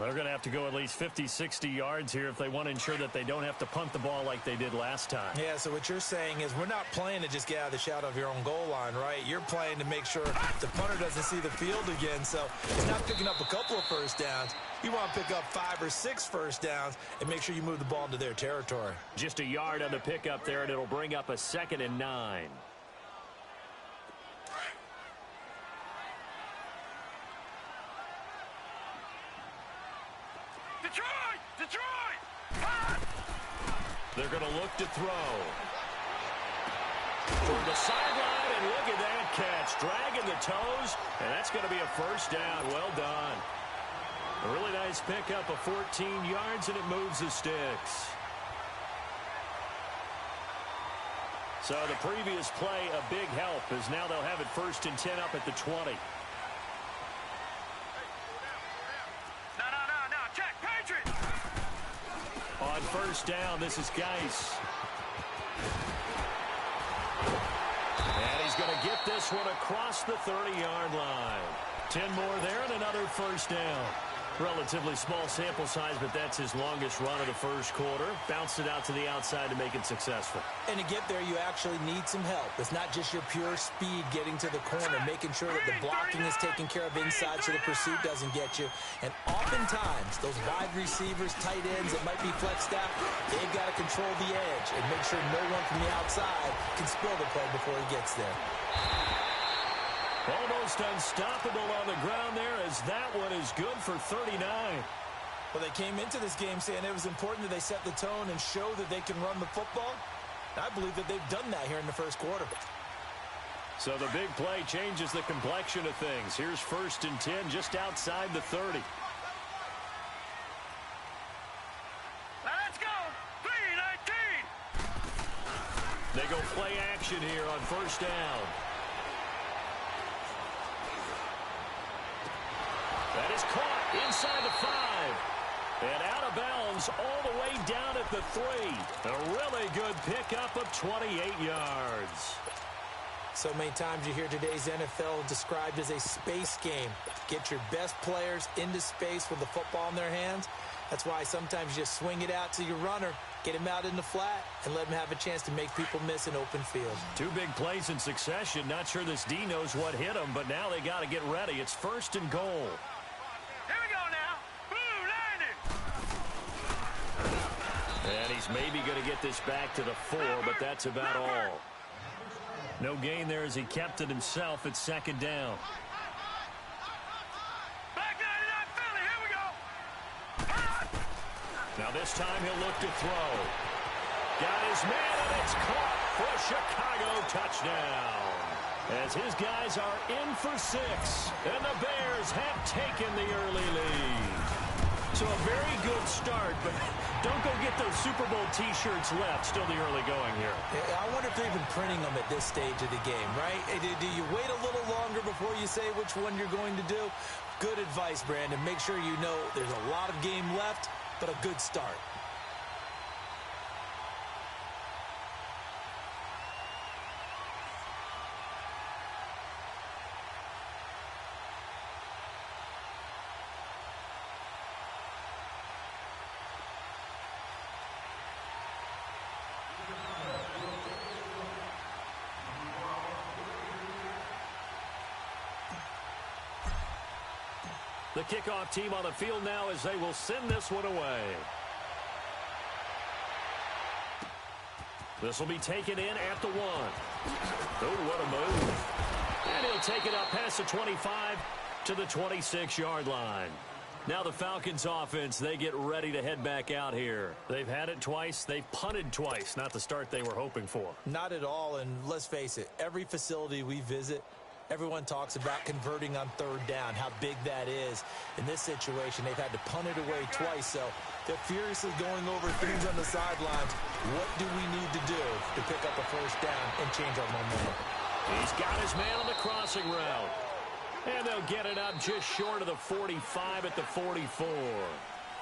They're going to have to go at least 50, 60 yards here if they want to ensure that they don't have to punt the ball like they did last time. Yeah, so what you're saying is we're not playing to just get out of the shadow of your own goal line, right? You're playing to make sure the punter doesn't see the field again. So it's not picking up a couple of first downs. You want to pick up 5 or 6 first downs and make sure you move the ball into their territory. Just a yard on the pickup there, and it'll bring up a 2nd and 9. They're going to look to throw. Toward the sideline, and look at that catch. Dragging the toes, and that's going to be a first down. Well done. A really nice pickup of 14 yards, and it moves the sticks. So the previous play, a big help, as now they'll have it 1st and 10 up at the 20. On 1st down, this is Geis. And he's going to get this one across the 30-yard line. 10 more there and another first down. Relatively small sample size, but that's his longest run of the first quarter. Bounced it out to the outside to make it successful. And to get there, you actually need some help. It's not just your pure speed getting to the corner, making sure that the blocking is taken care of inside so the pursuit doesn't get you. And oftentimes, those wide receivers, tight ends that might be flexed out, they've got to control the edge and make sure no one from the outside can spoil the play before he gets there. Almost unstoppable on the ground there, as that one is good for 39. Well, they came into this game saying it was important that they set the tone and show that they can run the football. I believe that they've done that here in the first quarter. So the big play changes the complexion of things. Here's 1st and 10 just outside the 30. Let's go! 3-19! They go play action here on 1st down. That is caught inside the 5. And out of bounds all the way down at the 3. A really good pickup of 28 yards. So many times you hear today's NFL described as a space game. Get your best players into space with the football in their hands. That's why sometimes you just swing it out to your runner, get him out in the flat, and let him have a chance to make people miss an open field. 2 big plays in succession. Not sure this D knows what hit him, but now they got to get ready. It's 1st and goal. Here we go now. Blue, landing. And he's maybe going to get this back to the 4, but that's about all. No gain there as he kept it himself at 2nd down. Back 99 Philly, here we go. Now this time he'll look to throw. Got his man, and it's caught for a Chicago touchdown. As his guys are in for 6, and the Bears have taken the early lead. So a very good start, but don't go get those Super Bowl T-shirts left. Still the early going here. I wonder if they're even printing them at this stage of the game, right? Do you wait a little longer before you say which one you're going to do? Good advice, Brandon. Make sure you know there's a lot of game left, but a good start. The kickoff team on the field now as they will send this one away. This will be taken in at the 1. Oh, what a move. And he'll take it up past the 25 to the 26-yard line. Now the Falcons offense, they get ready to head back out here. They've had it twice. They've punted twice. Not the start they were hoping for. Not at all, and let's face it, every facility we visit, everyone talks about converting on 3rd down, how big that is. In this situation, they've had to punt it away twice, so they're furiously going over things on the sidelines. What do we need to do to pick up a 1st down and change our momentum? He's got his man on the crossing route. And they'll get it up just short of the 45 at the 44.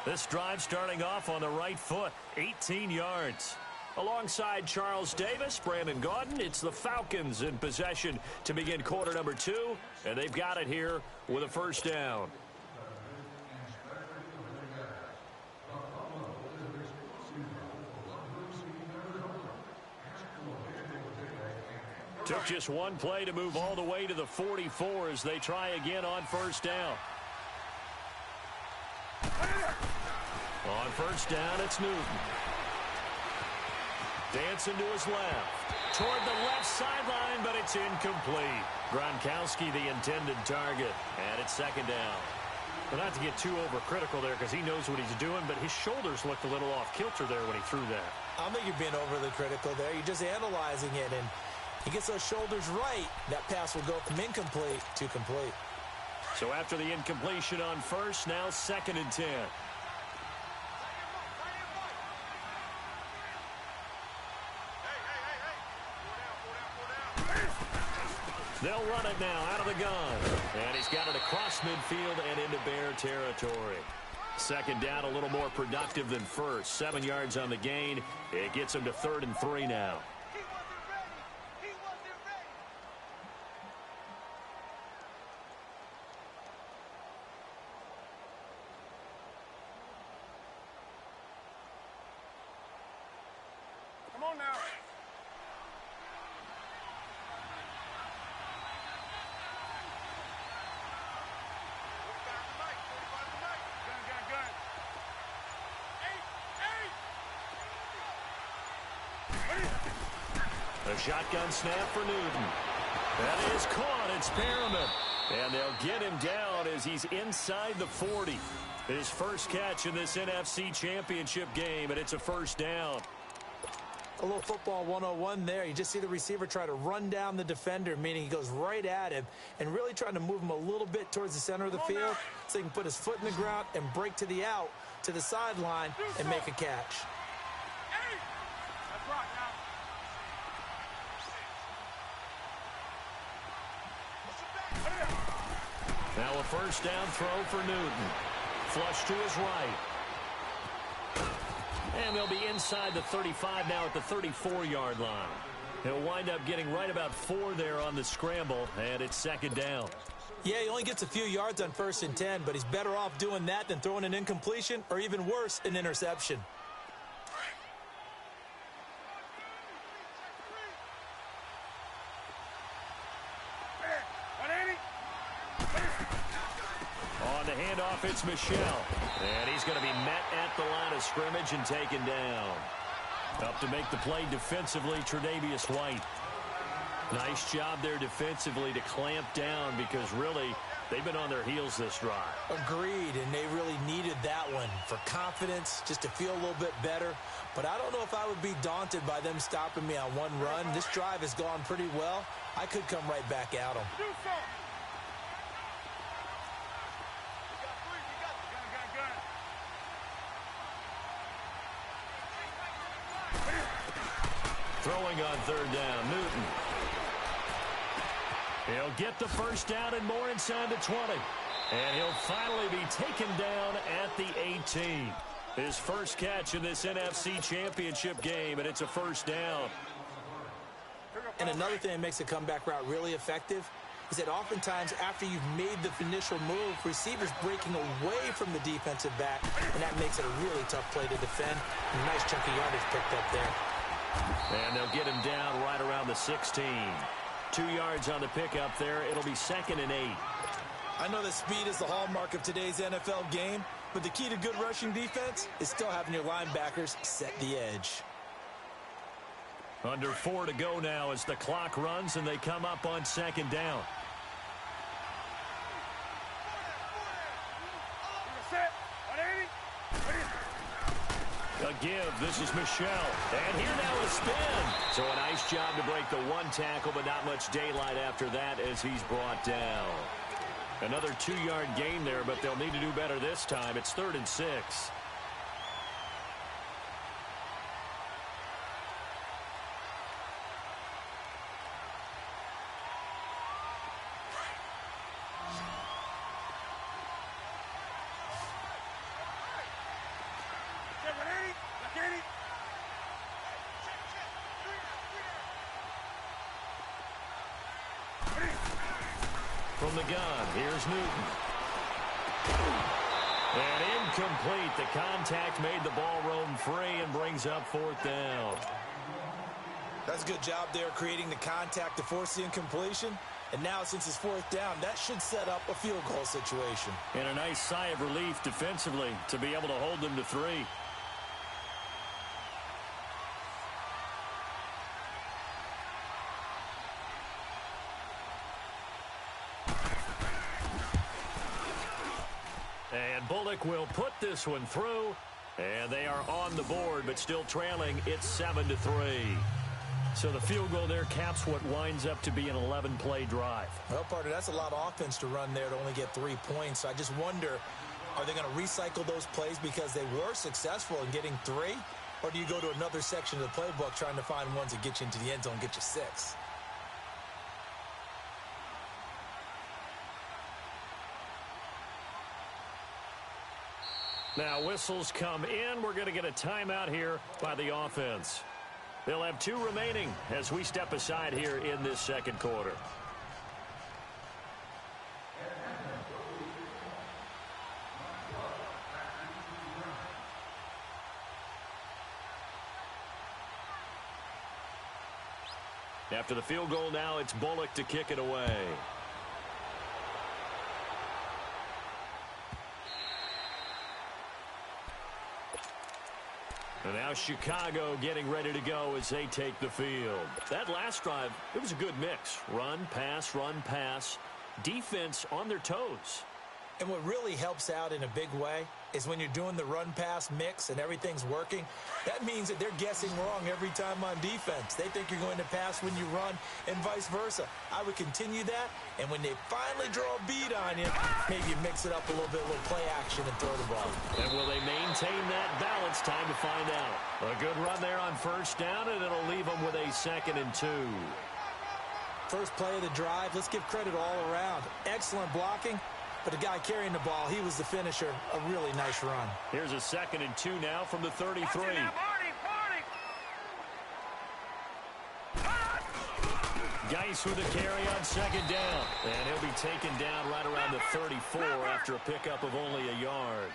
This drive starting off on the right foot, 18 yards. Alongside Charles Davis, Brandon Gaudin, it's the Falcons in possession to begin quarter number 2, and they've got it here with a 1st down. Took just one play to move all the way to the 44 as they try again on first down. On first down, it's Newton. Dancing to his left. Toward the left sideline, but it's incomplete. Gronkowski, the intended target. And it's second down. But not to get too overcritical there because he knows what he's doing, but his shoulders looked a little off kilter there when he threw that. I don't think you're being overly critical there. You're just analyzing it, and he gets those shoulders right. That pass will go from incomplete to complete. So after the incompletion on first, now second and 10. They'll run it now out of the gun. And he's got it across midfield and into Bear territory. Second down, a little more productive than first. 7 yards on the gain. It gets him to 3rd and 3 now. Come on now. A shotgun snap for Newton. That is caught. It's Perriman. And they'll get him down as he's inside the 40. His first catch in this NFC Championship game, and it's a first down. A little football 101 there. You just see the receiver try to run down the defender, meaning he goes right at him and really trying to move him a little bit towards the center of the field so he can put his foot in the ground and break to the out, to the sideline, and make a catch. That's right now. Now a first down throw for Newton. Flush to his right. And they'll be inside the 35 now at the 34-yard line. He'll wind up getting right about 4 there on the scramble, and it's second down. Yeah, he only gets a few yards on 1st and 10, but he's better off doing that than throwing an incompletion or even worse, an interception. On the handoff, it's Michelle. And he's going to be met at the line of scrimmage and taken down. Up to make the play defensively, Tre'Davious White. Nice job there defensively to clamp down because really they've been on their heels this drive. Agreed, and they really needed that one for confidence, just to feel a little bit better. But I don't know if I would be daunted by them stopping me on one run. This drive has gone pretty well. I could come right back at them. Throwing on 3rd down, Newton. He'll get the first down and more inside the 20. And he'll finally be taken down at the 18. His first catch in this NFC Championship game, and it's a first down. And another thing that makes a comeback route really effective is that oftentimes after you've made the initial move, receivers breaking away from the defensive back, and that makes it a really tough play to defend. A nice chunk of yardage picked up there. And they'll get him down right around the 16. 2 yards on the pickup there. It'll be 2nd and 8. I know that speed is the hallmark of today's NFL game, but the key to good rushing defense is still having your linebackers set the edge. Under 4 to go now as the clock runs and they come up on 2nd down. A give. This is Michelle. And here now a spin. So a nice job to break the one tackle, but not much daylight after that as he's brought down. Another 2-yard gain there, but they'll need to do better this time. It's 3rd and 6. From the gun, here's Newton. And incomplete. The contact made the ball roam free and brings up 4th down. That's a good job there creating the contact to force the incompletion. And now, since it's fourth down, that should set up a field goal situation. And a nice sigh of relief defensively to be able to hold them to 3. And Bullock will put this one through. And they are on the board, but still trailing. It's 7-3. So the field goal there caps what winds up to be an 11-play drive. Well, partner, that's a lot of offense to run there to only get 3 points. So I just wonder, are they going to recycle those plays because they were successful in getting 3? Or do you go to another section of the playbook trying to find ones that get you into the end zone and get you 6? Now whistles come in. We're going to get a timeout here by the offense. They'll have 2 remaining as we step aside here in this second quarter. After the field goal now, it's Bullock to kick it away. And now Chicago getting ready to go as they take the field. That last drive, it was a good mix. Run, pass, defense on their toes. And what really helps out in a big way is when you're doing the run-pass mix and everything's working, that means that they're guessing wrong every time on defense. They think you're going to pass when you run and vice versa. I would continue that, and when they finally draw a bead on you, maybe mix it up a little bit, a little play action and throw the ball. And will they maintain that balance? Time to find out. A good run there on first down, and it'll leave them with a 2nd and 2. First play of the drive, let's give credit all around. Excellent blocking. But the guy carrying the ball, he was the finisher. A really nice run. Here's a 2nd and 2 now from the 33. Geis with a carry on 2nd down. And he'll be taken down right around the 34 after a pickup of only a yard.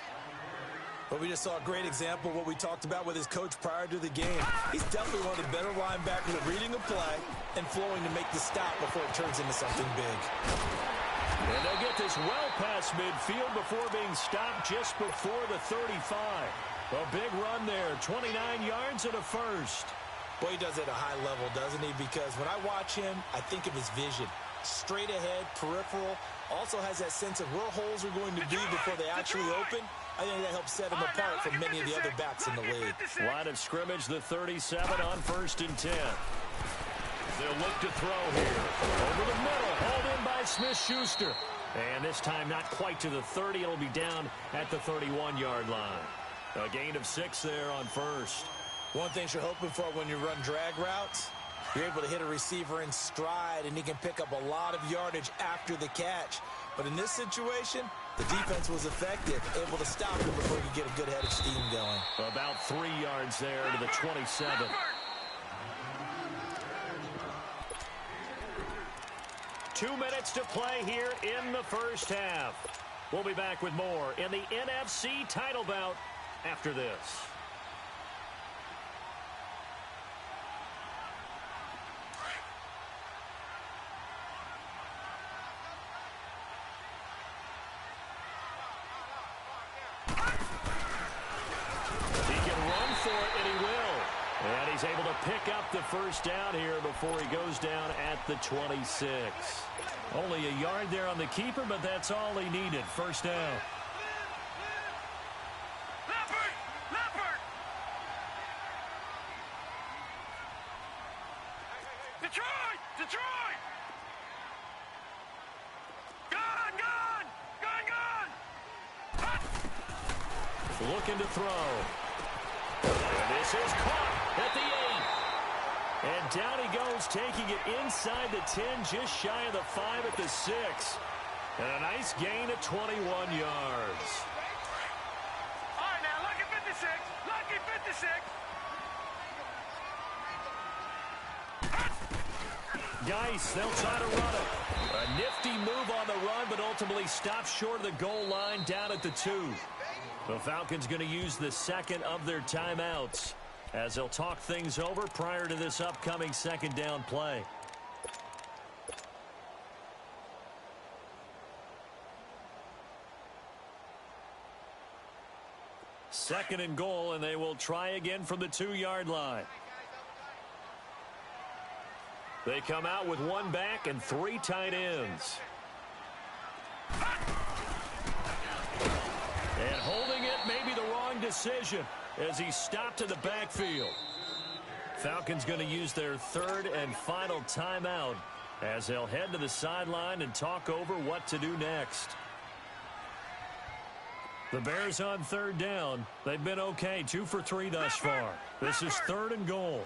But we just saw a great example of what we talked about with his coach prior to the game. He's definitely one of the better linebackers at reading a play and flowing to make the stop before it turns into something big. And they'll get this well past midfield before being stopped just before the 35. A big run there, 29 yards and a first. Boy, he does it at a high level, doesn't he? Because when I watch him, I think of his vision. Straight ahead, peripheral, also has that sense of where holes are going to be before they actually open. I think that helps set him apart from many of the other backs in the league. Line of scrimmage, the 37 on 1st and 10. They'll look to throw here. Over the middle, hauled in by Smith-Schuster. And this time not quite to the 30. It'll be down at the 31-yard line. A gain of 6 there on first. One thing you're hoping for when you run drag routes, you're able to hit a receiver in stride, and he can pick up a lot of yardage after the catch. But in this situation, the defense was effective, able to stop him before he could get a good head of steam going. About 3 yards there to the 27. 2 minutes to play here in the first half. We'll be back with more in the NFC title bout after this. And he's able to pick up the first down here before he goes down at the 26. Only a yard there on the keeper, but that's all he needed. First down. Leopard! Detroit! Gone! Looking to throw. And this is caught at the 8. And down he goes, taking it inside the 10, just shy of the 5 at the 6. And a nice gain of 21 yards. All right, now, lucky 56. Lucky 56. Geis, they'll try to run it. A nifty move on the run, but ultimately stopped short of the goal line down at the 2. The Falcons going to use the second of their timeouts. as they'll talk things over prior to this upcoming second down play. Second and goal, and they will try again from the 2-yard line. They come out with one back and 3 tight ends. And holding it may be the wrong decision as he stopped in the backfield. Falcons going to use their 3rd and final timeout as they'll head to the sideline and talk over what to do next. The Bears on 3rd down. They've been okay, 2 for 3 thus far. This is 3rd and goal.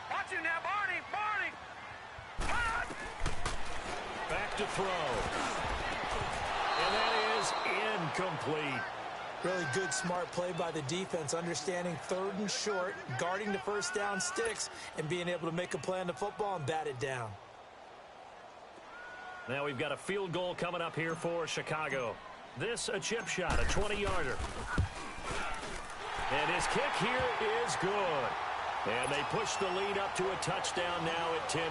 Watch you now, Barney! Back to throw. And that is incomplete. Really good, smart play by the defense, understanding 3rd and short, guarding the first down sticks, and being able to make a play on the football and bat it down. Now we've got a field goal coming up here for Chicago. This a chip shot, a 20-yarder. And his kick here is good. And they push the lead up to a touchdown now at 10-3.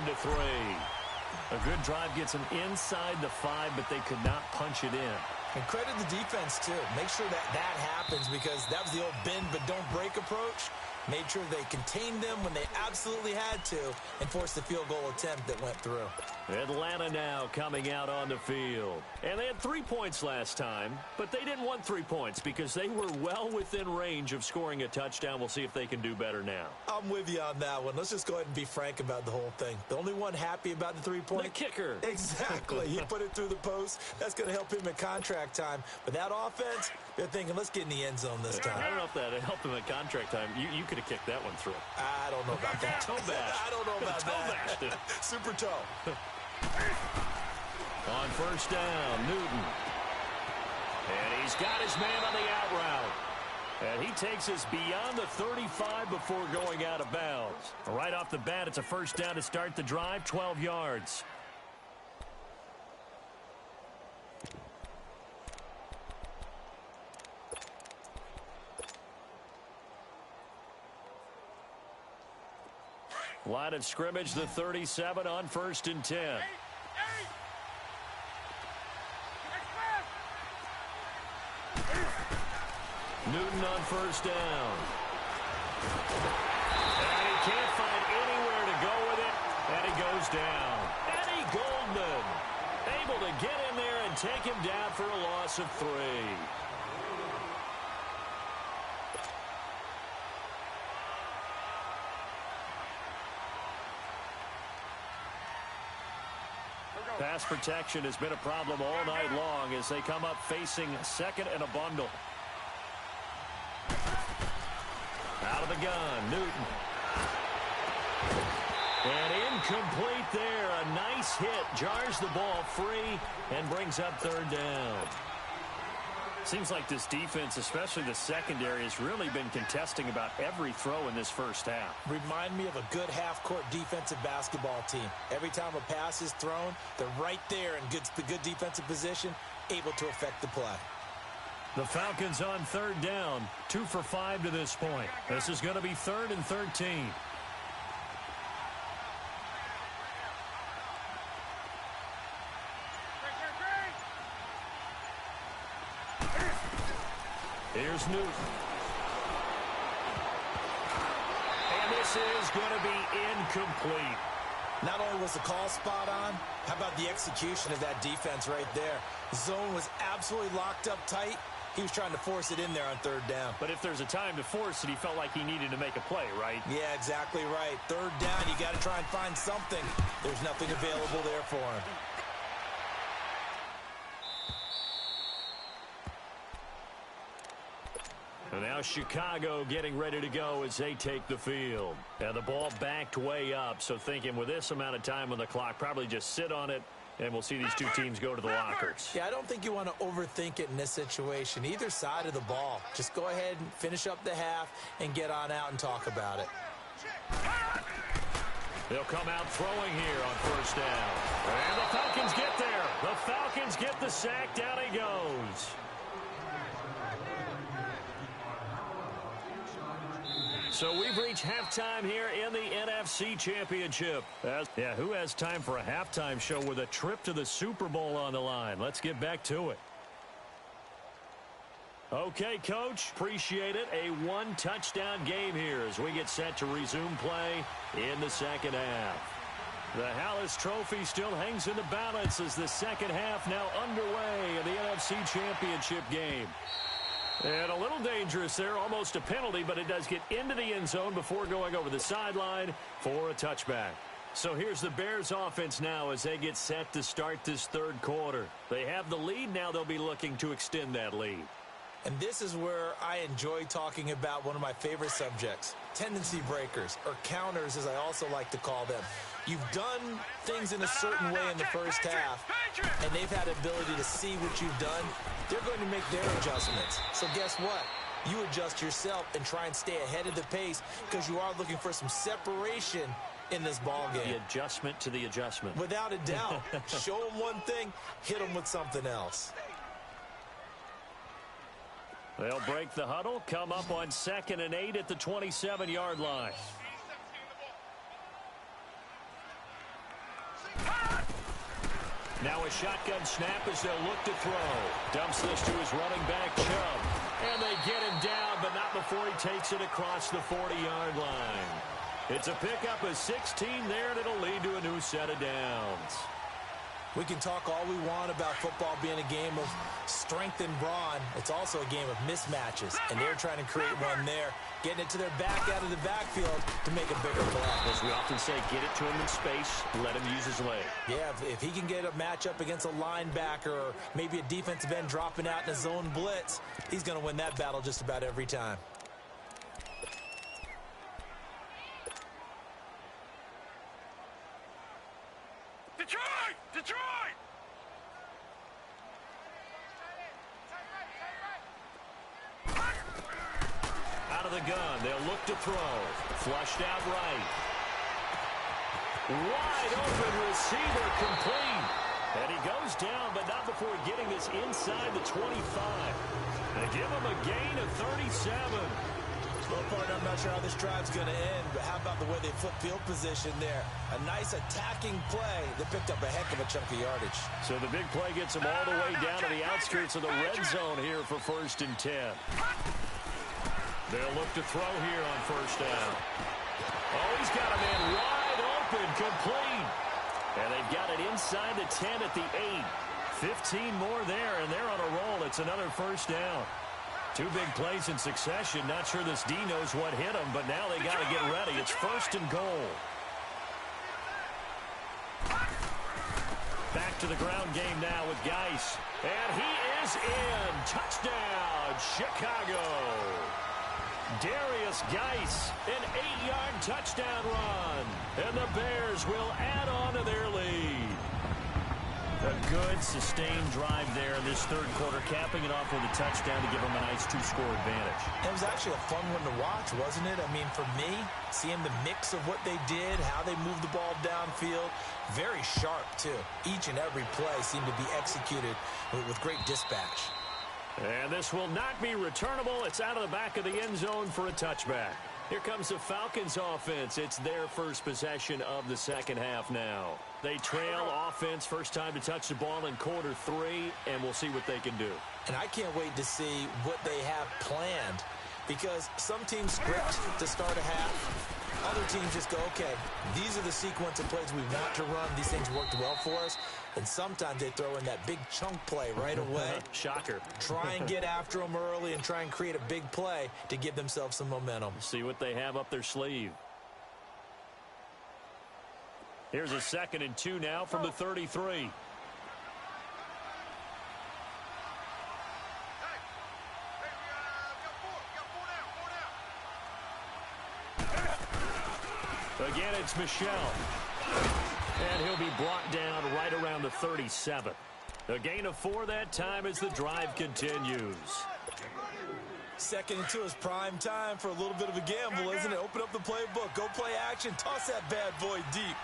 A good drive gets them inside the 5, but they could not punch it in. And credit the defense, too. Make sure that happens, because that was the old bend but don't break approach. Made sure they contained them when they absolutely had to and forced the field goal attempt that went through. Atlanta now coming out on the field. And they had 3 points last time, but they didn't want 3 points because they were well within range of scoring a touchdown. We'll see if they can do better now. I'm with you on that one. Let's just go ahead and be frank about the whole thing. The only one happy about the 3-point. The kicker. Exactly. He put it through the post. That's going to help him at contract time. But that offense, they're thinking, let's get in the end zone this time. I don't know if that helped him at contract time. You could have kicked that one through. I don't know about that. Toe bash. I don't know about that. Toe Super toe. On first down, Newton. And he's got his man on the out route. And he takes us beyond the 35 before going out of bounds. Right off the bat, it's a first down to start the drive, 12 yards. Line of scrimmage, the 37 on 1st and 10. Newton on first down. And he can't find anywhere to go with it, and he goes down. Eddie Goldman able to get in there and take him down for a loss of 3. Pass protection has been a problem all night long as they come up facing second and a bundle. Out of the gun, Newton. And incomplete there. A nice hit. Jars the ball free and brings up 3rd down. Seems like this defense, especially the secondary, has really been contesting about every throw in this first half. Remind me of a good half-court defensive basketball team. Every time a pass is thrown, they're right there in the good defensive position, able to affect the play. The Falcons on 3rd down, 2 for 5 to this point. This is going to be 3rd and 13. Here's Newton. And this is going to be incomplete. Not only was the call spot on, how about the execution of that defense right there? The zone was absolutely locked up tight. He was trying to force it in there on 3rd down. But if there's a time to force it, he felt like he needed to make a play, right? Yeah, exactly right. 3rd down, you got to try and find something. There's nothing available there for him. And now Chicago getting ready to go as they take the field. And the ball backed way up, so thinking with this amount of time on the clock, probably just sit on it, and we'll see these two teams go to the lockers. Yeah, I don't think you want to overthink it in this situation. Either side of the ball. Just go ahead and finish up the half and get on out and talk about it. They'll come out throwing here on first down. And the Falcons get there. The Falcons get the sack. Down he goes. So we've reached halftime here in the NFC Championship. Who has time for a halftime show with a trip to the Super Bowl on the line? Let's get back to it. Okay, Coach, appreciate it. A one-touchdown game here as we get set to resume play in the second half. The Hallis Trophy still hangs in the balance as the second half now underway in the NFC Championship game. And a little dangerous there, almost a penalty, but it does get into the end zone before going over the sideline for a touchback. So here's the Bears offense now as they get set to start this third quarter. They have the lead. Now they'll be looking to extend that lead. And this is where I enjoy talking about one of my favorite subjects, tendency breakers, or counters as I also like to call them. You've done things in a certain way in the first half, and they've had the ability to see what you've done. They're going to make their adjustments. So guess what? You adjust yourself and try and stay ahead of the pace because you are looking for some separation in this ball game. The adjustment to the adjustment. Without a doubt. Show them one thing, hit them with something else. They'll break the huddle, come up on 2nd and 8 at the 27-yard line. Now a shotgun snap as they'll look to throw. Dumps this to his running back, Chubb. And they get him down, but not before he takes it across the 40-yard line. It's a pickup of 16 there, and it'll lead to a new set of downs. We can talk all we want about football being a game of strength and brawn. It's also a game of mismatches, and they're trying to create one there, getting it to their back out of the backfield to make a bigger play. As we often say, get it to him in space, let him use his leg. Yeah, if he can get a matchup against a linebacker or maybe a defensive end dropping out in a zone blitz, he's going to win that battle just about every time. Detroit! Detroit! Out of the gun, they'll look to throw. Flushed out right. Wide open receiver complete. And he goes down, but not before getting this inside the 25. They give him a gain of 37. Well, partner, I'm not sure how this drive's going to end, but how about the way they flip field position there? A nice attacking play that picked up a heck of a chunk of yardage. So the big play gets him all the way down to the outskirts of the red zone here for 1st and 10. They'll look to throw here on 1st down. Oh, he's got a man wide open, complete. And they've got it inside the 10 at the 8. 15 more there, and they're on a roll. It's another 1st down. 2 big plays in succession. Not sure this D knows what hit him, but now they got to get ready. It's 1st and goal. Back to the ground game now with Geis. And he is in. Touchdown, Chicago. Darius Geis, an 8-yard touchdown run. And the Bears will add on to their lead. A good, sustained drive there in this third quarter, capping it off with a touchdown to give them a nice 2-score advantage. It was actually a fun one to watch, wasn't it? I mean, for me, seeing the mix of what they did, how they moved the ball downfield, very sharp, too. Each and every play seemed to be executed with great dispatch. And this will not be returnable. It's out of the back of the end zone for a touchback. Here comes the Falcons offense. It's their first possession of the second half now. They trail offense, first time to touch the ball in quarter 3, and we'll see what they can do. And I can't wait to see what they have planned, because some teams script to start a half. Other teams just go, okay, these are the sequence of plays we want to run. These things worked well for us. And sometimes they throw in that big chunk play right away. Shocker. Try and get after them early and try and create a big play to give themselves some momentum. See what they have up their sleeve. Here's a 2nd and 2 now from the 33. Again, it's Michelle. And he'll be brought down right around the 37. A gain of 4 that time as the drive continues. 2nd and 2 is prime time for a little bit of a gamble, isn't it? Open up the playbook, go play action, toss that bad boy deep.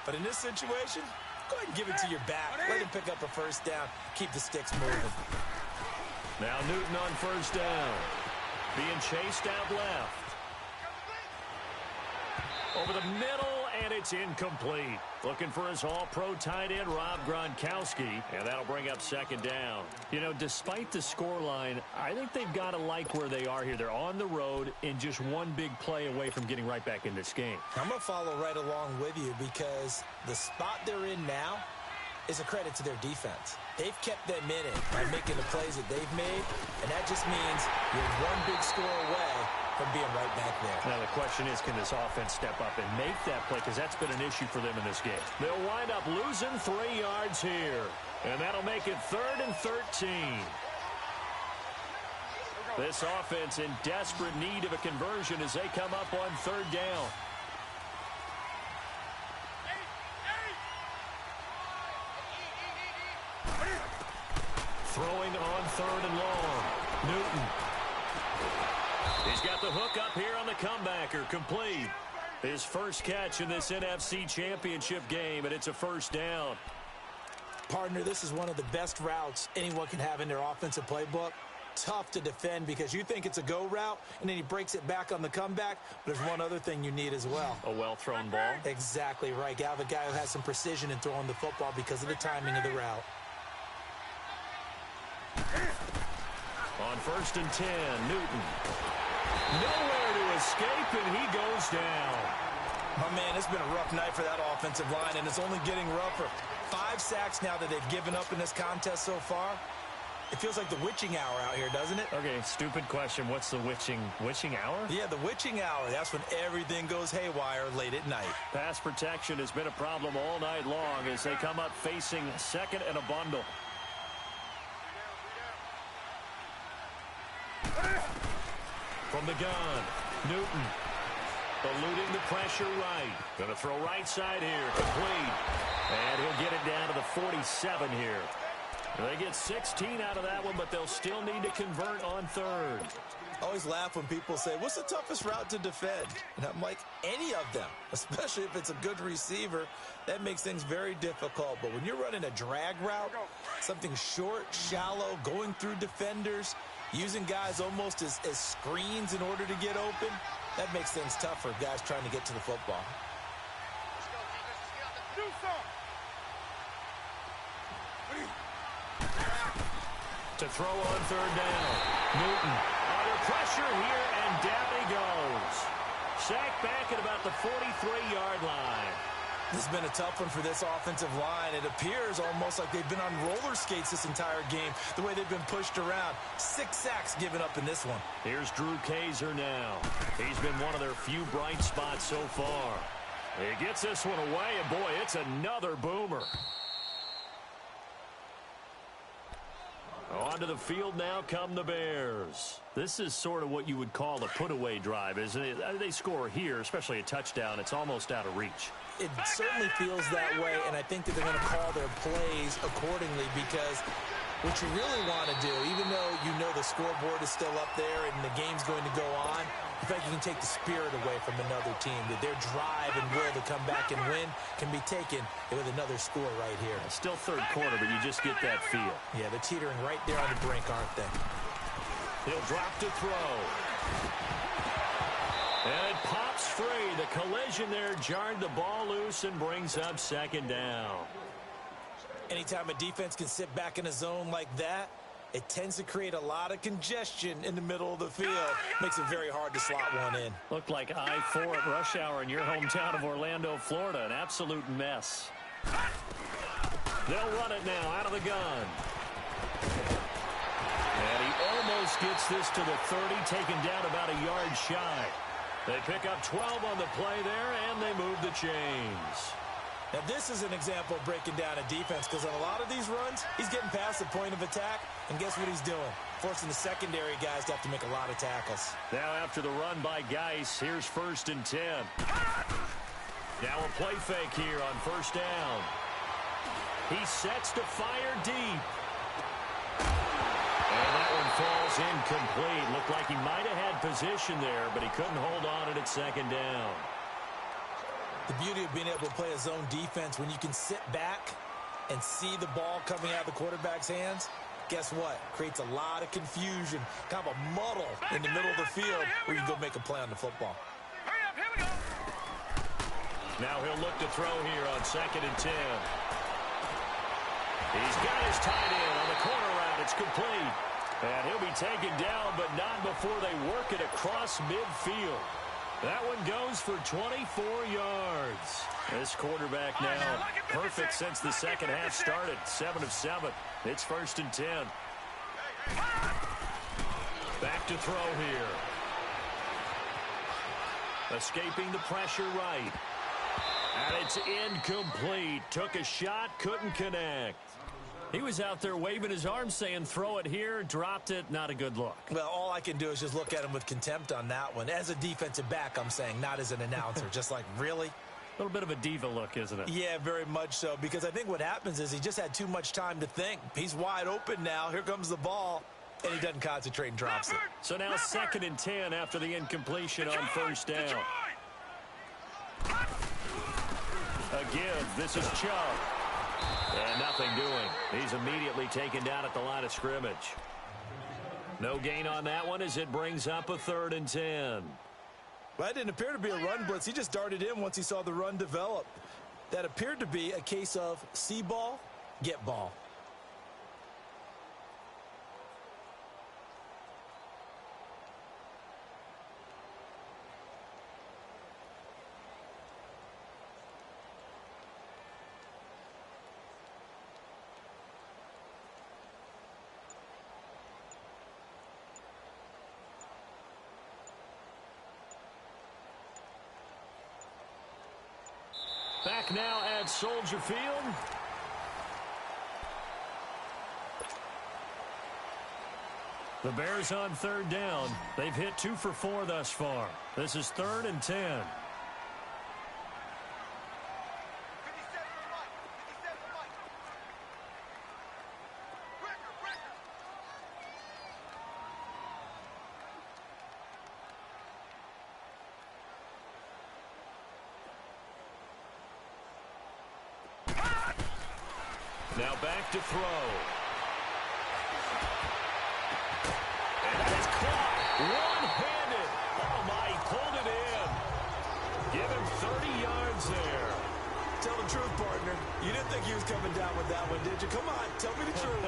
But in this situation, Go ahead and give it to your back. Let him pick up a first down. Keep the sticks moving. Now Newton on first down. Being chased out left. Over the middle, and it's incomplete. Looking for his all-pro tight end, Rob Gronkowski, and that'll bring up second down. You know, despite the scoreline, I think they've got to like where they are here. They're on the road and just one big play away from getting right back in this game. I'm going to follow right along with you because the spot they're in now is a credit to their defense. They've kept them in it by making the plays that they've made, and that just means you're one big score away from being right back there. Now the question is, can this offense step up and make that play? Because that's been an issue for them in this game. They'll wind up losing 3 yards here. And that'll make it 3rd and 13. This offense in desperate need of a conversion as they come up on 3rd down. Throwing on 3rd and long. Newton. He's got the hook up here on the comebacker. Complete. His first catch in this NFC Championship game, and it's a first down. Partner, this is one of the best routes anyone can have in their offensive playbook. Tough to defend because you think it's a go route, and then he breaks it back on the comeback. But there's one other thing you need as well. A well-thrown ball. Exactly right. You have a guy who has some precision in throwing the football because of the timing of the route. On 1st and 10, Newton. Nowhere to escape, and he goes down. My man, it's been a rough night for that offensive line, and it's only getting rougher. 5 sacks now that they've given up in this contest so far. It feels like the witching hour out here, doesn't it? Okay, stupid question. What's the witching hour? Yeah, the witching hour. That's when everything goes haywire late at night. Pass protection has been a problem all night long as they come up facing 2nd and a bundle. From the gun, Newton eluding the pressure right. Going to throw right side here, complete. And he'll get it down to the 47 here. They get 16 out of that one, but they'll still need to convert on 3rd. I always laugh when people say, what's the toughest route to defend? And I'm like, any of them, especially if it's a good receiver. That makes things very difficult. But when you're running a drag route, something short, shallow, going through defenders, using guys almost as screens in order to get open, that makes things tough for guys trying to get to the football. To throw on 3rd down. Newton under pressure here, and down he goes. Sacked back at about the 43-yard line. This has been a tough one for this offensive line. It appears almost like they've been on roller skates this entire game, the way they've been pushed around. 6 sacks given up in this one. Here's Drew Kaiser now. He's been one of their few bright spots so far. He gets this one away, and boy, it's another boomer. Onto the field now come the Bears. This is sort of what you would call a put-away drive, isn't it? They score here, especially a touchdown. It's almost out of reach. It certainly feels that way, and I think that they're going to call their plays accordingly because what you really want to do, even though you know the scoreboard is still up there and the game's going to go on, in fact, you can take the spirit away from another team, that their drive and will to come back and win can be taken with another score right here. Still 3rd quarter, but you just get that feel. Yeah, they're teetering right there on the brink, aren't they? He'll drop to throw. And it pops free. The collision there jarred the ball loose and brings up 2nd down. Anytime a defense can sit back in a zone like that, it tends to create a lot of congestion in the middle of the field. Makes it very hard to slot one in. Looked like I-4 at rush hour in your hometown of Orlando, Florida. An absolute mess. They'll run it now out of the gun. And he almost gets this to the 30, taken down about a yard shy. They pick up 12 on the play there, and they move the chains. Now, this is an example of breaking down a defense because on a lot of these runs, he's getting past the point of attack, and guess what he's doing? Forcing the secondary guys to have to make a lot of tackles. Now after the run by Geis, here's 1st and 10. Now a play fake here on 1st down. He sets to fire deep. And that one falls incomplete. Looked like he might have had position there, but he couldn't hold on it at 2nd down. The beauty of being able to play a zone defense when you can sit back and see the ball coming out of the quarterback's hands, guess what? Creates a lot of confusion, kind of a muddle in the middle of the field where you can go make a play on the football. Hurry up, here we go. Now he'll look to throw here on 2nd and 10. He's got his tight end on the corner route. It's complete. And he'll be taken down, but not before they work it across midfield. That one goes for 24 yards. This quarterback now perfect since the second half started. 7 of 7. It's 1st and 10. Back to throw here. Escaping the pressure right. And it's incomplete. Took a shot, couldn't connect. He was out there waving his arms saying, throw it here, dropped it, not a good look. Well, all I can do is just look at him with contempt on that one. As a defensive back, I'm saying, not as an announcer. Just like, really? A little bit of a diva look, isn't it? Yeah, very much so, because I think what happens is he just had too much time to think. He's wide open now. Here comes the ball, and he doesn't concentrate and drops it. So now 2nd and 10 after the incompletion on 1st down. Again, this is Chubb. And nothing doing. He's immediately taken down at the line of scrimmage. No gain on that one as it brings up a 3rd and 10. Well, that didn't appear to be a run blitz. He just darted in once he saw the run develop. That appeared to be a case of see ball, get ball. Back now at Soldier Field. The Bears on 3rd down. They've hit 2 for 4 thus far. This is 3rd and 10. 57 Now back to throw. And that is caught. One-handed. Oh, my, he pulled it in. Give him 30 yards there. Tell the truth, partner. You didn't think he was coming down with that one, did you? Come on, tell me the truth.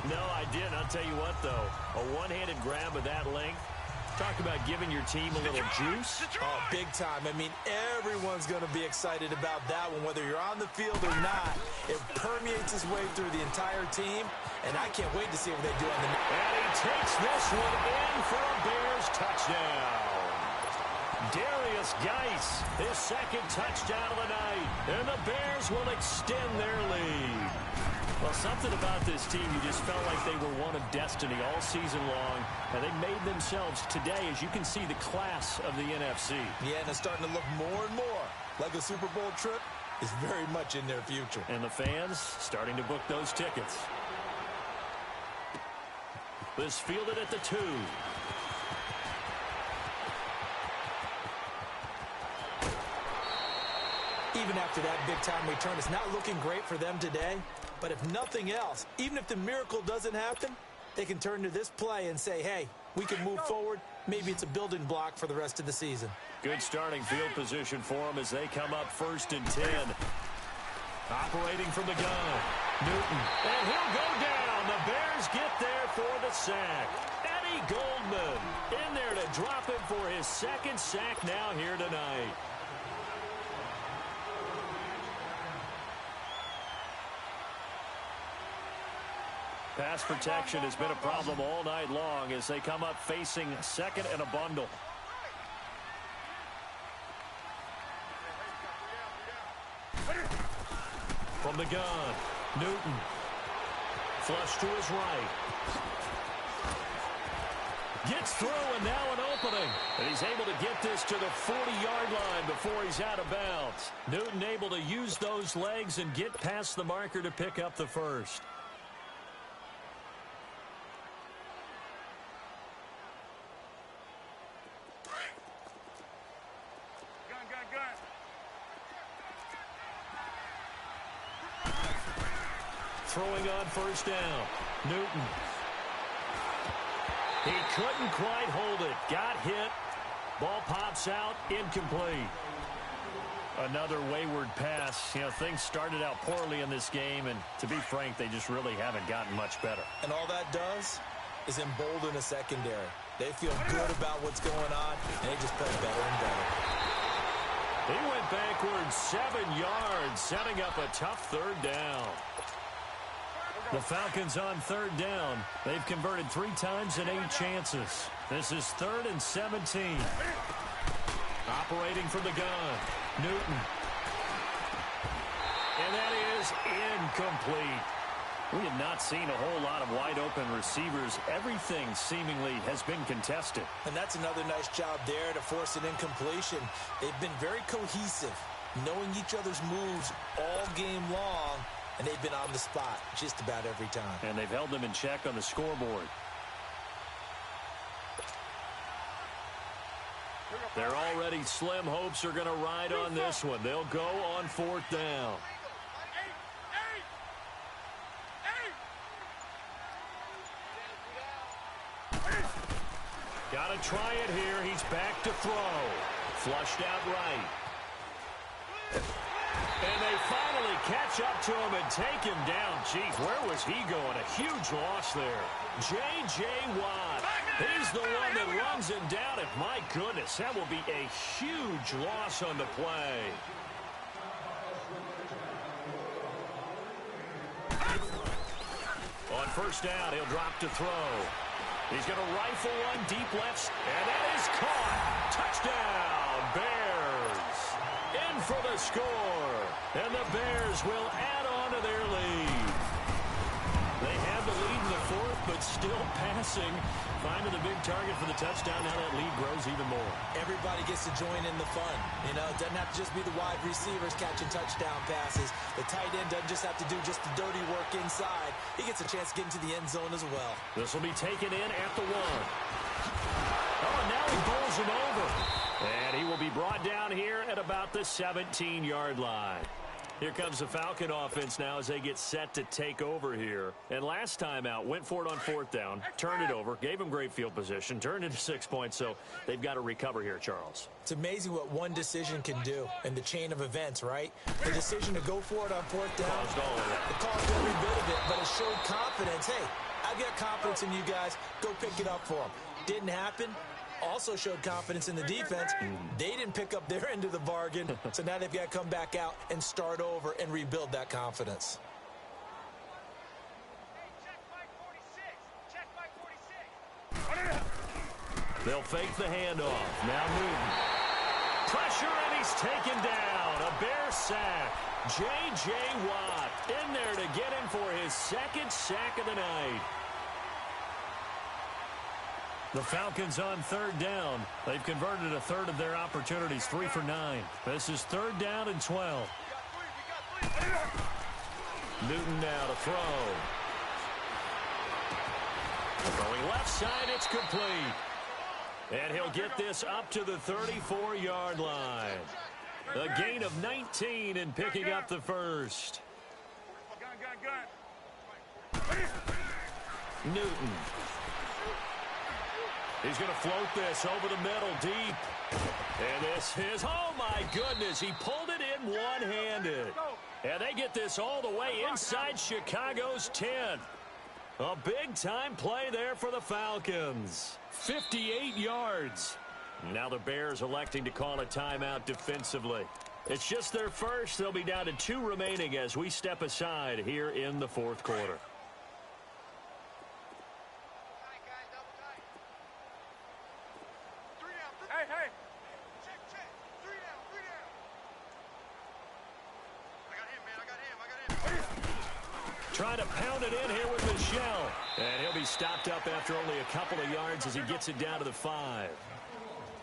No, I didn't. I'll tell you what, though. A one-handed grab of that length. Talk about giving your team a little juice. Oh, big time. I mean, everyone's going to be excited about that one, whether you're on the field or not. It permeates its way through the entire team, and I can't wait to see what they do on the... And he takes this one in for a Bears touchdown. Darius Geis, his 2nd touchdown of the night, and the Bears will extend their lead. Well, something about this team, you just felt like they were one of destiny all season long, and they made themselves today, as you can see, the class of the NFC. Yeah, and it's starting to look more and more like a Super Bowl trip is very much in their future. And the fans starting to book those tickets. This fielded at the 2. Even after that big-time return, it's not looking great for them today. But if nothing else, even if the miracle doesn't happen, they can turn to this play and say, hey, we can move forward. Maybe it's a building block for the rest of the season. Good starting field position for them as they come up 1st and 10. Operating from the gun. Newton. And he'll go down. The Bears get there for the sack. Eddie Goldman in there to drop him for his 2nd sack now here tonight. Pass protection has been a problem all night long as they come up facing 2nd and a bundle. From the gun, Newton. Flush to his right. Gets through and now an opening. And he's able to get this to the 40-yard line before he's out of bounds. Newton able to use those legs and get past the marker to pick up the 1st. throwing on first down. Newton. He couldn't quite hold it. Got hit. Ball pops out. Incomplete. Another wayward pass. You know, things started out poorly in this game, and to be frank, they just really haven't gotten much better. And all that does is embolden a secondary. They feel good about what's going on, and they just play better and better. He went backwards 7 yards, setting up a tough third down. The Falcons on third down. They've converted 3 times in 8 chances. This is 3rd and 17. Operating from the gun. Newton. And that is incomplete. We have not seen a whole lot of wide-open receivers. Everything seemingly has been contested. And that's another nice job there to force an incompletion. They've been very cohesive, knowing each other's moves all game long, and they've been on the spot just about every time. And they've held them in check on the scoreboard. Their already slim hopes are going to ride on this one. They'll go on 4th down. Got to try it here. He's back to throw. Flushed out right. And they finally catch up to him and take him down. Jeez, where was he going? A huge loss there. J.J. Watt. He's the one that runs him down. And my goodness, that will be a huge loss on the play. On first down, he'll drop to throw. He's going to rifle one deep left, and that is caught. Touchdown, Bears. In for the score, and the Bears will add on to their lead. They have the lead in the 4th, but still passing. Finding the big target for the touchdown. Now that lead grows even more. Everybody gets to join in the fun. You know, it doesn't have to just be the wide receivers catching touchdown passes. The tight end doesn't just have to do just the dirty work inside. He gets a chance to get into the end zone as well. This will be taken in at the 1. Oh, and now he bowls him over. And he will be brought down here at about the 17-yard line. Here comes the Falcon offense now as they get set to take over here. And last time out, went for it on 4th down, turned it over, gave them great field position, turned into 6 points, so they've got to recover here, Charles. It's amazing what one decision can do in the chain of events, right? The decision to go for it on 4th down, it caused every bit of it, but it showed confidence. Hey, I've got confidence in you guys. Go pick it up for them. Didn't happen. Also showed confidence in the defense. They didn't pick up their end of the bargain, so now they've got to come back out and start over and rebuild that confidence. They'll fake the handoff. Now Newton. Pressure, and he's taken down. A Bear sack. J.J. Watt in there to get him for his 2nd sack of the night. The Falcons on 3rd down. They've converted a 1/3 of their opportunities, 3 for 9. This is 3rd down and 12. Newton now to throw. Going left side, it's complete. And he'll get this up to the 34-yard line. A gain of 19 and picking up the 1st. Newton. He's going to float this over the middle deep. And this is, oh my goodness, he pulled it in one-handed. And they get this all the way inside Chicago's 10. A big-time play there for the Falcons. 58 yards. Now the Bears electing to call a timeout defensively. It's just their first. They'll be down to 2 remaining as we step aside here in the 4th quarter. Trying to pound it in here with Michelle. And he'll be stopped up after only a couple of yards as he gets it down to the 5.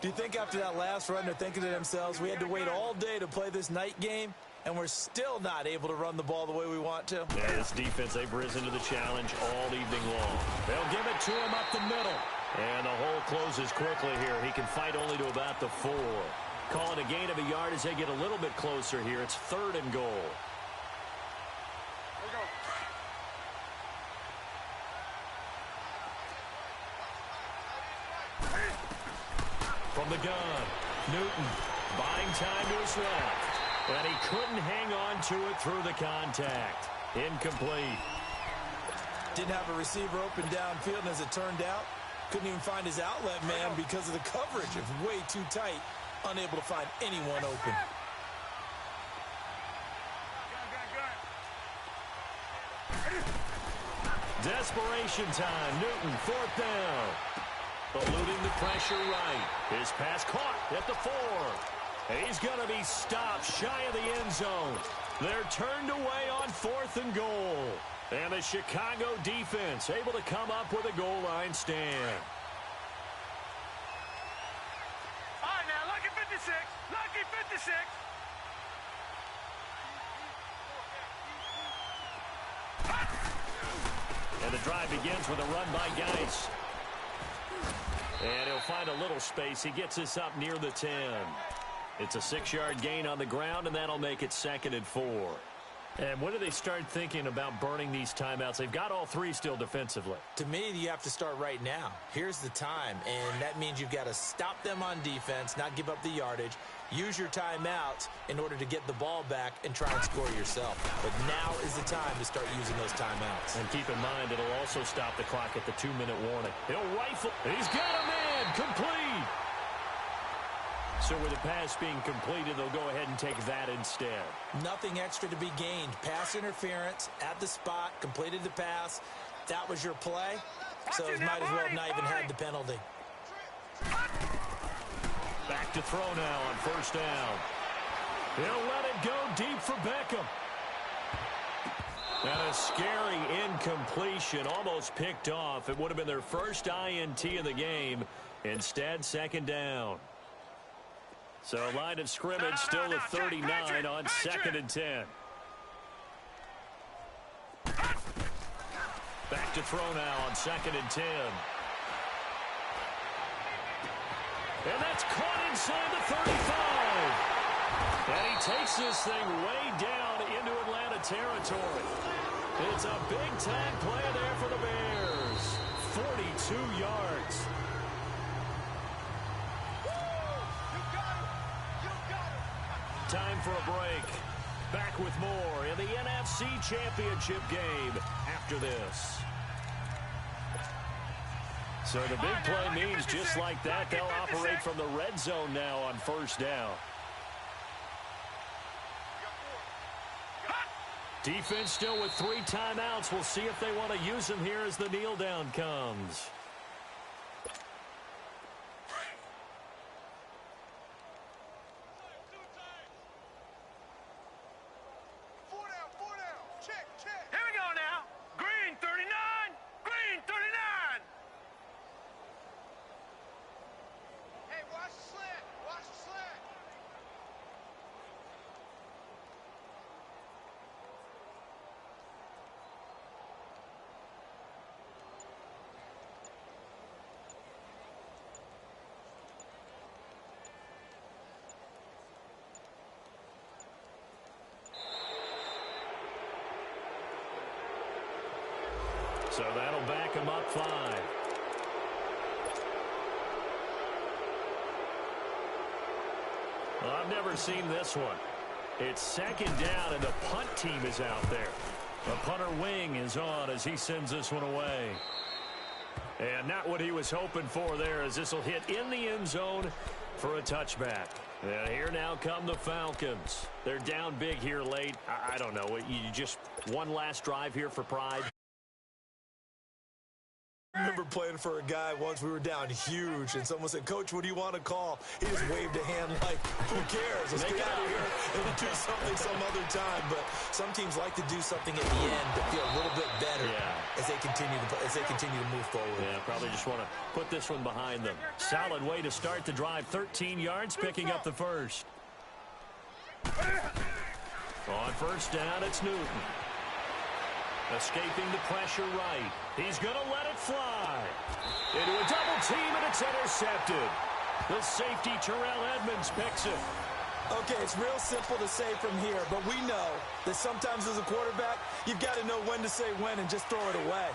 Do you think after that last run they're thinking to themselves, we had to wait all day to play this night game, and we're still not able to run the ball the way we want to? Yeah, this defense, they've risen to the challenge all evening long. They'll give it to him up the middle. And the hole closes quickly here. He can fight only to about the 4. Call it a gain of a yard as they get a little bit closer here. It's 3rd and goal. from the gun. Newton buying time to his left. And he couldn't hang on to it through the contact. Incomplete. Didn't have a receiver open downfield, and as it turned out, couldn't even find his outlet man because of the coverage. It was way too tight, unable to find anyone open. Desperation time. Newton, 4th down. Eluding the pressure right. His pass caught at the 4. He's going to be stopped shy of the end zone. They're turned away on 4th and goal. And the Chicago defense able to come up with a goal line stand. All right, now, lucky 56. Lucky 56. And the drive begins with a run by Geis. And he'll find a little space. He gets this up near the 10. It's a 6-yard gain on the ground, and that'll make it 2nd and 4. And when do they start thinking about burning these timeouts? They've got all 3 still defensively. To me, you have to start right now. Here's the time, and that means you've got to stop them on defense, not give up the yardage, use your timeouts in order to get the ball back and try and score yourself. But now is the time to start using those timeouts. And keep in mind, it'll also stop the clock at the 2-minute warning. He'll rifle. He's got a man. Complete. So with the pass being completed, they'll go ahead and take that instead. Nothing extra to be gained. Pass interference at the spot, completed the pass. That was your play, so it might as well have not even had the penalty. Back to throw now on 1st down. He'll let it go deep for Beckham. And a scary incompletion, almost picked off. It would have been their first INT of the game. Instead, 2nd down. So line of scrimmage still at 39 on 2nd and 10. Back to throw now on 2nd and 10. And that's caught inside the 35. And he takes this thing way down into Atlanta territory. It's a big-time play there for the Bears. 42 yards. Time for a break. Back with more in the NFC Championship game after this. So the big play means just like that, they'll operate from the red zone now on 1st down. Defense still with 3 timeouts. We'll see if they want to use them here as the kneel down comes. So that'll back him up 5. Well, I've never seen this one. It's 2nd down, and the punt team is out there. The punter wing is on as he sends this one away. And not what he was hoping for there, as this will hit in the end zone for a touchback. And here now come the Falcons. They're down big here late. I don't know. You just one last drive here for pride. I remember playing for a guy once. We were down huge, and someone said, "Coach, what do you want to call?" He just waved a hand like, "Who cares? Let's get out of here and do something some other time." But some teams like to do something at the end to feel a little bit better as they continue to move forward. Yeah, probably just want to put this one behind them. Solid way to start the drive. 13 yards, picking up the first. On 1st down, it's Newton. Escaping the pressure right. He's going to let it fly. Into a double team, and it's intercepted. The safety, Terrell Edmonds, picks it. Okay, it's real simple to say from here, but we know that sometimes as a quarterback, you've got to know when to say when and just throw it away.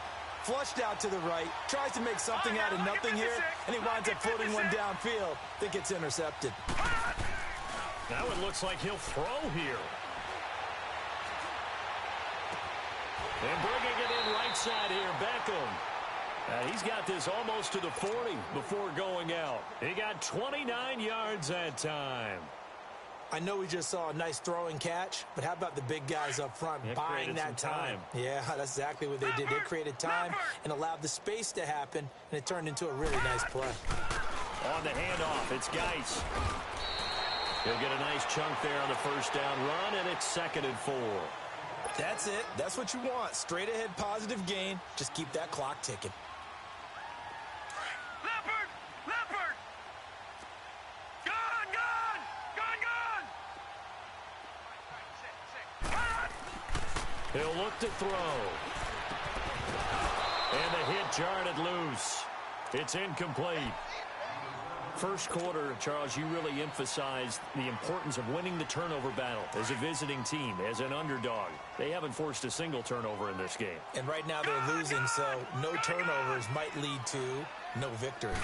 Flushed out to the right, tries to make something out of nothing here, and he winds up floating one downfield. I think it's intercepted. Now it looks like he'll throw here. And bringing it in right side here, Beckham. He's got this almost to the 40 before going out. He got 29 yards that time. I know we just saw a nice throwing catch, but how about the big guys up front buying that time? Yeah, that's exactly what they did. They created time and allowed the space to happen, and it turned into a really nice play. On the handoff, it's Geis. He'll get a nice chunk there on the first down run, and it's 2nd and 4. That's it. That's what you want. Straight ahead positive gain. Just keep that clock ticking. Leopard! Gone! He'll look to throw. And the hit jarred it loose. It's incomplete. First quarter, Charles, you really emphasized the importance of winning the turnover battle as a visiting team, as an underdog. They haven't forced a single turnover in this game. And right now they're losing, so no turnovers might lead to no victory.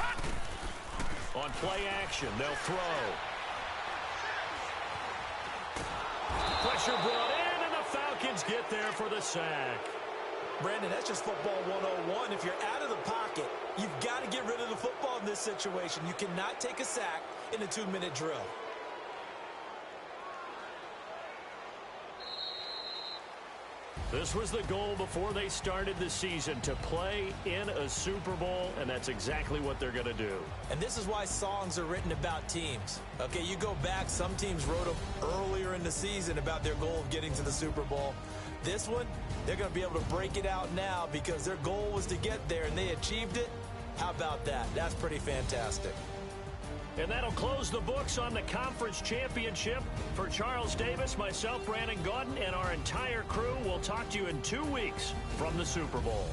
On play action, they'll throw. Pressure brought in, and the Falcons get there for the sack. Brandon, that's just football 101. If you're out of the pocket, you've got to get rid of the football in this situation. You cannot take a sack in a 2-minute drill. This was the goal before they started the season, to play in a Super Bowl, and that's exactly what they're going to do. And this is why songs are written about teams. Okay, you go back, some teams wrote them earlier in the season about their goal of getting to the Super Bowl. This one, they're going to be able to break it out now because their goal was to get there, and they achieved it. How about that? That's pretty fantastic. And that'll close the books on the conference championship. For Charles Davis, myself, Brandon Gaudin, and our entire crew, we'll talk to you in 2 weeks from the Super Bowl.